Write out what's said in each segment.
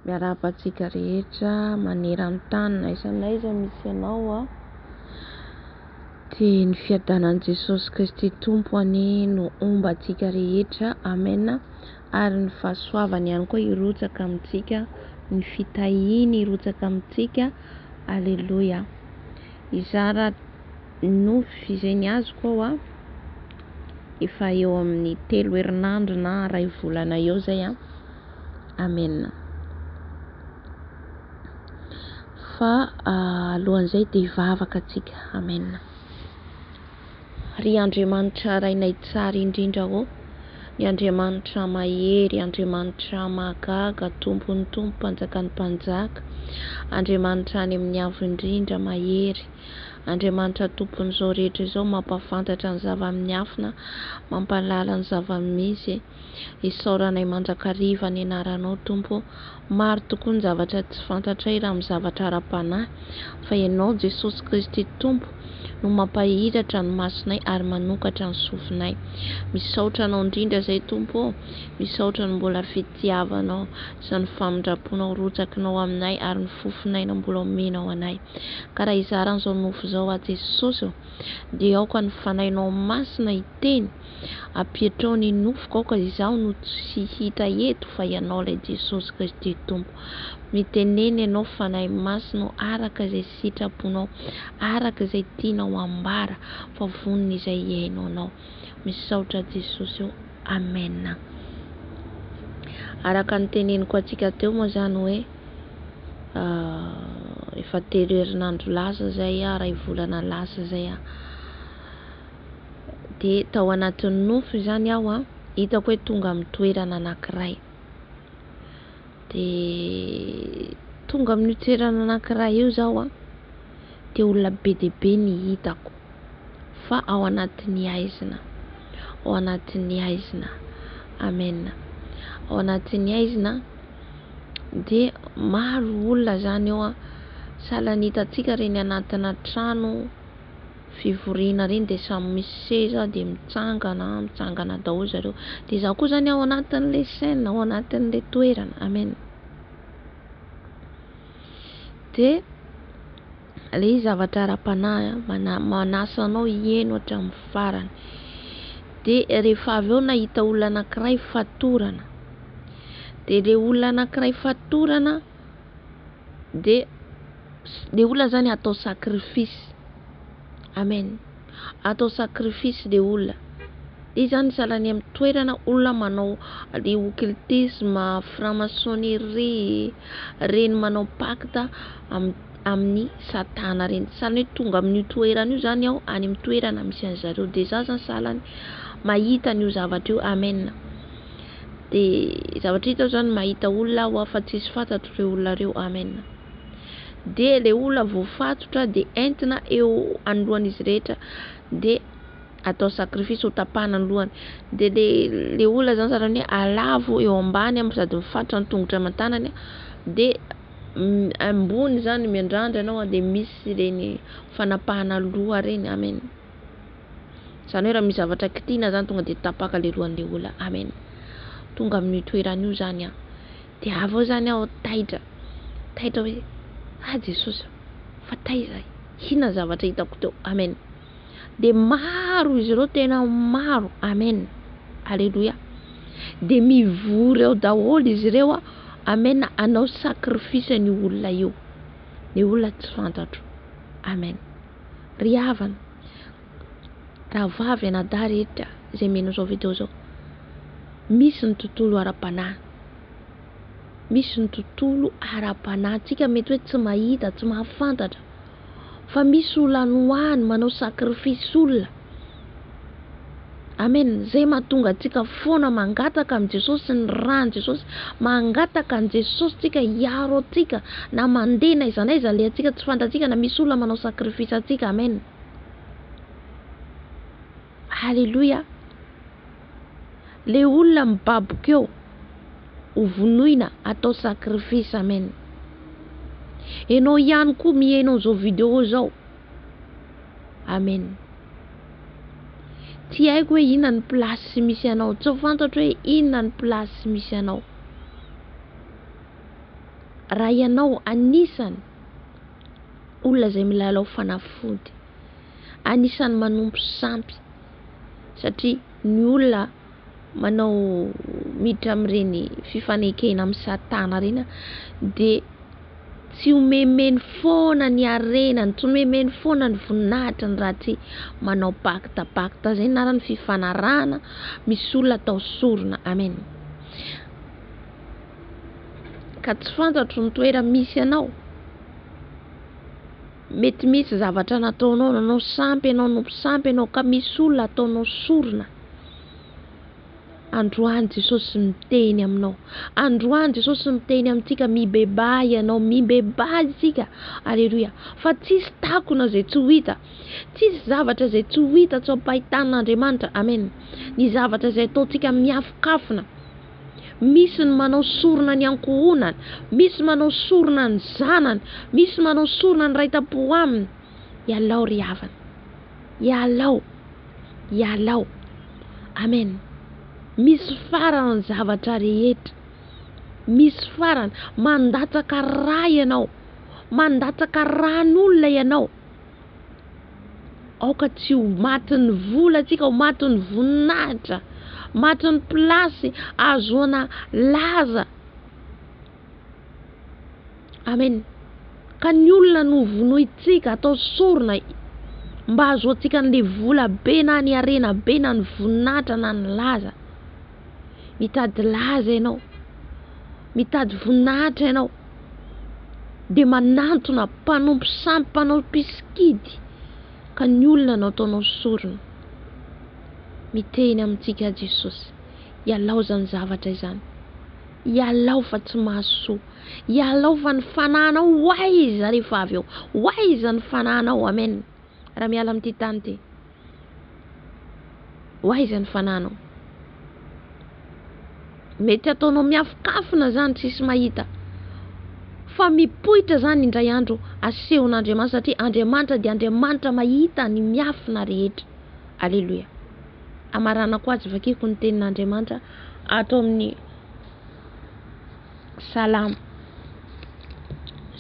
Miarabantsika rehetra maneran-tany na aiza n'aiza misy ianao a, dia ny fiadanan'i Jesosy Kristy Tompony no ombantsika rehetra, amen. Ary ny fahasoavany ihany koa hirotsaka amintsika, ny fitahiny hirotsaka amintsika, aleluia. Izara nofy izay ny azoko ao a, efa eo amin'ny 3 herinandro na 2 volana eo zay a, amen. Fa alohan'izay dia hivavaka antsika, amen. Ry Andriamanitra rainay tsara indrindra ô, ny Andriamanitra mahery, Andriamanitra mahagaga, Tompony tompo, Mpanjakany mpanjaka, Andriamanitra any amin'ny avo indrindra mahery, Andriamanitra tompon'izao rehetra izao, mampafantatra ny zava-miafina, mampalala ny zava-misy. Isaoranay mandrakariva ny anaranao Tompo, maro tokoa ny zavatra tsy fantatray raha amin'ny zavatra ara-panahy, fa ianao Jesosy Kristy Tompo no mampahiratra ny masonay ary manokatra ny sofinay. Misaotra anao indrindra zay Tompo, misaotra ny mbola fitiavanao sy ny famindraponao rotsakinao aminay ary ny fofinay no mbola omenao anay. Ka raha izaran'izao nofo izao a Jesosy, dia aoka ny fanahinao masina hiteny, ampiatrao ny nofoko aoka izaho no tsy hita eto fa ianao ilay Jesosy Kristy Tompo. Miteneny ianao fanahy masina araka izay sitraponao, araka izay tianao ambara, fa vonona izay iainao anao. Misaotra Jesosy io, amen. Araka ny teneniko antsika teo moa zany hoe efa 3 herinandro lasa zay a, 2 volana lasa zay a, dia tao anatin'ny nofy zany aho a, hitako hoe tonga amin'ny toerana anankiray. Dia tonga amin'ny toerana anankiray io zaho a, dia olona be dia be ny hitako, fa ao anatin'ny aizina, ao anatin'ny aizina, amen. Ao anatin'ny aizina dia maro olona zany eo a, sahala ny hitantsika reny anatina trano fivoriana reny, dia samy misy seza dia mitsangana daholo zareo. Dia izaho koa zany ao anatin'ilay scène, ao anatin'ilay toerana, amen. Dia ilay zavatra ara-panahy manasa anao hihaino hatramin'ny farany. Dia rehefa avy eo nahita olona anankiray fatorana, dia ilay olona anankiray fatorana dia olona zany atao sakrifisy, amen. Atao sakrifisy ilay olona. Dia zany sahala ny amin'ny toerana olona manao le occultisme, franc-maçonnerie, reny manao pacte amin'ny satana reny. Sahala hoe tonga amin'ny toerana io zany aho, any amin'ny toerana misy an'zareo, dia izaho zany sahala ny mahita an'io zavatra io, amen. Dia zavatra hita zany mahita olona aho fa tsisy fantatro ireo olona ireo, amen. Dia ilay olona voafatotra dia entina eo anoloan'izy rehetra, dia atao sakrifisy ho tapahana ny lohany. Dia le olona zany sahala ny hoe alavo eo ambany sady mifatotra ny tongotra aman-tanany, dia ambony zany miandrandrana dia misy reny fanapahana loha reny, amen. Zany hoe raha misy zavatra kitihina zany tonga dia tapaka le lohan'ilay olona, amen. Tonga amin'ny toerana io zany a, dia avy eo zany aho taitra hoe Jesosy, fa taiza, inona zavatra hitako teo, amen. Dia maro izy ireo, tena maro, amen, aleluia. Dia mivory eo daholo izy ireo a, amen, anao sakrifisy ny olona io, ny olona tsy fantatro, amen. Ry havana, raha vavy na dahy rehetra izay mihaino izao video izao, misy ny tontolo ara-panahy, misy ny tontolo ara-panahy. Antsika mety hoe tsy mahita, tsy mahafantatra, fa misy olona anohany manao sakrifisy olona, amen. Zay mahatonga antsika foana mangataka amin'ny Jesosy sy ny ràny Jesosy, mangataka an' Jesosy tsika hiaro antsika, na mandeha na aiza n'aiza le antsika tsy fantatsika, na misy olona manao sakrifisy antsika, amen, aleluia. Le olona mibaboka eo ho vonoina atao sakrifisy, amen. Ianao ihany koa mihaino an'izao video zao, amen. Tsy haiko hoe inona ny plasy misy anao, tsy fantatro hoe inona ny plasy misy anao, raha ianao anisany olona zay milalao fanafody, anisany manompo sampy, satria ny olona manao miditra amin'ireny fifanekena amin'ny Satana reny de tsy omemeny foana ny arenany, tsy omemeny foana ny voninahitrany raha tsy manao pacte zay narany fifanarahana misy olona atao sorona. Amen. Ka tsy fantatro ny toera misy anao, mety misy zavatra nataonao, nanao sampy ianao, nompo sampy ianao ka misy olona ataonao sorona. Androany Jesosy miteny aminao, androany Jesosy miteny amintsika, mibeba ianao, mibeba isika. Alleluia. Fa tsisy takona zay tsy ho hita, tsisy zavatra zay tsy ho hita tsy ampahitan'Andriamanitra. Amen. Ny zavatra zay ataontsika miafokafona, misy ny manao sorona ny ankohonany, misy manao sorona ny zanany, misy manao sorona ny raita-po aminy. Ialao ry havana, ialao. Amen. Misy farany ny zavatra rehetra, misy farany. Mandatsaka raha ianao, mandatsaka ran'olona ianao, aoka tsy ho matin'ny vola atsika, ho matin'ny voninahitra, matin'ny plasy azoana laza. Amen. Ka ny olona no vonoitsika atao sorona mba azoantsika n'le vola be na ny arena be na ny voninahitra na ny laza. Mitady laza ianao, mitady voninahitra ianao, de manantona mpanompo sampy, mpanao piskidy, ka ny olona no ataonao sorona. Miteny amintsika Jesosy, ialao zany zavatra izany, ialao fa tsy mahasoa, ialao fa ny fanahinao waiza rehefa avy eo, waiza ny fanahinao. Amen. Raha miala amin'ity tany ty, waiza ny fanahinao. Mety ataonao miafokafona zany tsisy mahita, fa mipoitra zany indray andro asehon'Andriamanitra, satria Andriamanitra dia Andriamanitra mahita ny miafina rehetra. Alleluia. Amaranako azy vakiko ny tenin'Andriamanitra ato amin'ny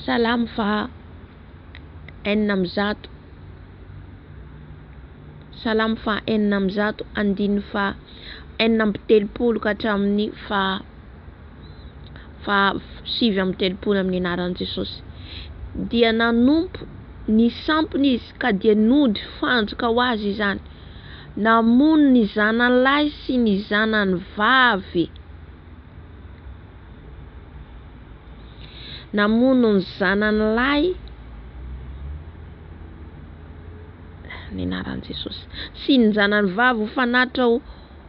Salamo fa 400, Salamo fa 400 andiny fa 430 ka hatramin'ny fa 730 amin'ny anaran'i Jesosy. Dia nanompo ny sampony izy ka dia nody fanjoka ho azy izany, namono ny zanany lahy sy ny zanany vavy, namono ny zanany lahy ny anaran'i Jesosy sy ny zanany vavy ho fanatitra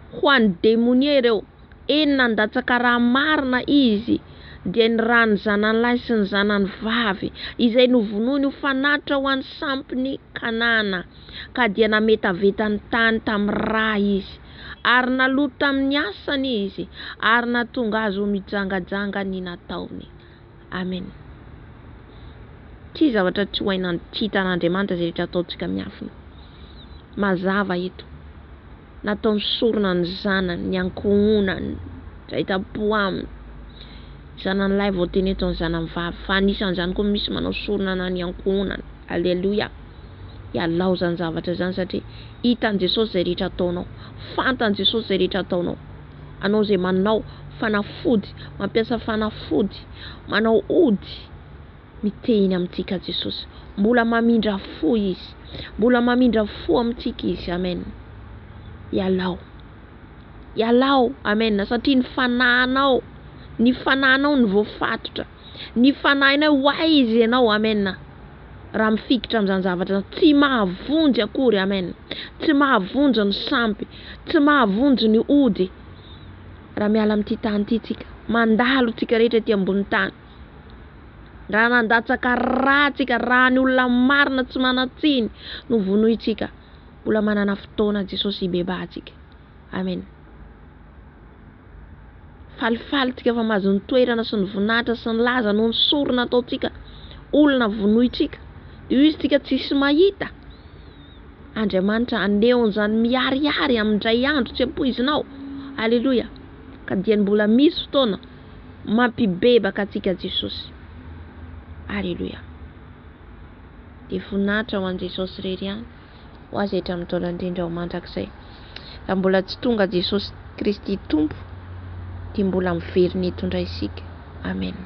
ho an'ny demoniera eo. Eny nandatsaka raha marina izy, dia ny rany zanany lahy sy ny zanany vavy izay novonoiny ho fanatitra ho an'ny sampony Kanana, ka dia nametaveta ny tany tamin'ny raha izy, ary naloto tamin'ny asany izy, ary nahatonga azy ho mijangajanga ny nataony. Amen. Tsy zavatra tsy ho hitan'Andriamanitra zay rehetra ataontsika miafina. Mazava eto, nataony sorona ny zanany, ny ankohonany, raita-po aminy, zanany lahy voateny eto ny zanany vavy, fa anisan'izany koa misy manao sorona na ny ankohonany. Alleluia. Ialao zany zavatra zany, satria hitan'i Jesosy zay rehetra ataonao, fantan'i Jesosy zay rehetra ataonao. Anao zay manao fanafody, mampiasa fanafody, manao ody, miteny amintsika Jesosy, mbola mamindra fo izy, mbola mamindra fo amintsika izy. Amen. Ialao. Amen. Satria ny fanahinao ny voafatotra, ny fanahinao waiza ianao. Amen. Raha mifikitra amin'izany zavatra tsy mahavonjy akory. Amen. Tsy mahavonjy ny sampy, tsy mahavonjy ny ody. Raha miala amin'ity tany ity tsika, mandalo tsika rehetra ety ambony tany, raha nandatsaka raha tsika, raha ny olona marina tsy manatsiny no vonoitsika, mbola manana fotoana Jesosy ibeba tsika. Amen. Falifaly tsika fa mahazo ny toerana sy ny voninahitra sy ny laza noho ny sorona ataontsika olona vonoitsika, io izy tsika tsisy mahita. Andriamanitra anehon'izany miharihary amin'indray andro tsy ampoizinao. Alleluia. Ka dia mbola misy fotoana mampibebaka atsika Jesosy. Aleluia. Dia voninahitra ho an'i Jesosy irery ihany ho azy hatramin'ny taona indrindra ho mandrakizay. Raha mbola tsy tonga Jesosy Kristy Tompo dia mbola miverina hitondra isika. Amen.